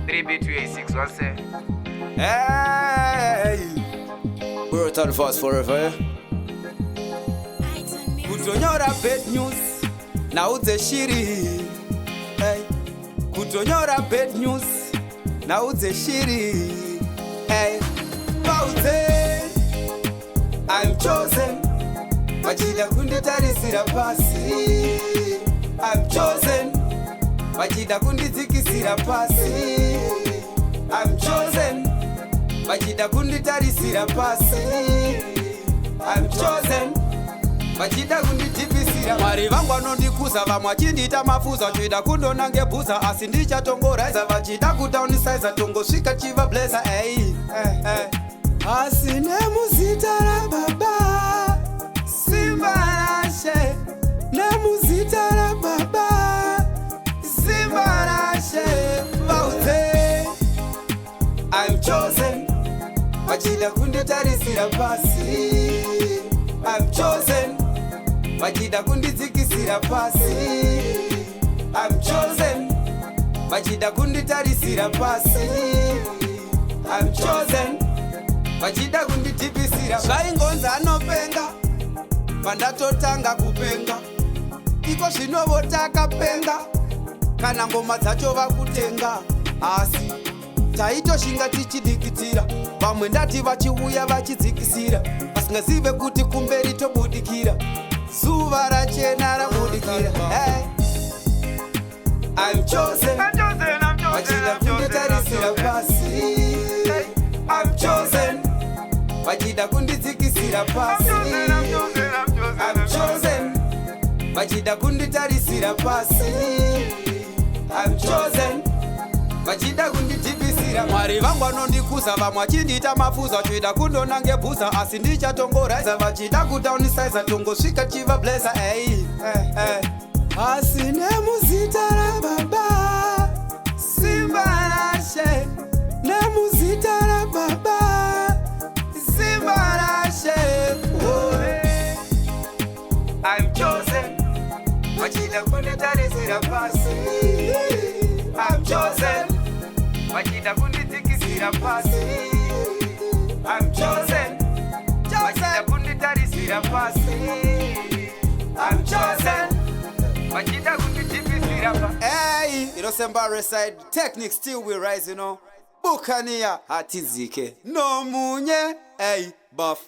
3B 2A6, what's it? Hey, brutal fast forever. Kutonyora bad news, now the shitty. Hey, kutonyora bad news, now the shitty. Hey, Bauze, I'm chosen. Majida kundi tarisira pasi. I'm chosen. Majida kundi zikisira pasi. I'm chosen. Majida kundi tarisira pasi. I'm chosen. Majida kundi tipisira. Mari vangu anondikuza vamwe achindita mafuza. Chida kundo nange buza asi ndichatongoraiza. Vachida kudownsize tongosvika chiva blazer. Asine muzita ra baba Simba rashe. Nemuzita ra baba Simba rashe. Bauze, I'm chosen. Majida kundi tarisira pasi. I'm chosen. Majida kundi zikisira pasi. I'm chosen. Majida kundi tarisira pasi. I'm chosen. Majida kundi tipisira. Zvaingonza anopenga pandatotanga kupenga. Iko zvinovo takapenga kana ngoma dzacho vakutenga. Asi taitoshinga tichidikitira. Vamwe ndati vachiuya vachidzikisira. Vasingazive kuti kumberi tobudikira. Zuva rachena rabudikira. Hey, I'm chosen. Majida kundi tarisira pasi. I'm chosen. Majida kundi zikisira pasi. I'm chosen. Majida kundi tarisira pasi. I'm chosen. Majida kundi tipisira. Mwari vangu anondikuza vamwe achindita mafuza. Chida kundo nange buza asi ndichatongoraiza. Vachida kudownsize tongosvika chiva blazer. Asine muzita ra baba Simba rashe. Nemuzita ra baba Simba rashe. I'm chosen. Majida kundi tarisira pasi. I'm chosen. Majida kundi zikisira pasi. I'm chosen. Majida kundi tarisira pasi. I'm chosen. Majida kundi tipisira pasi. Hey, Irosemba side technique still we rise, you know. Bukania hatizike no munye. Hey, buff.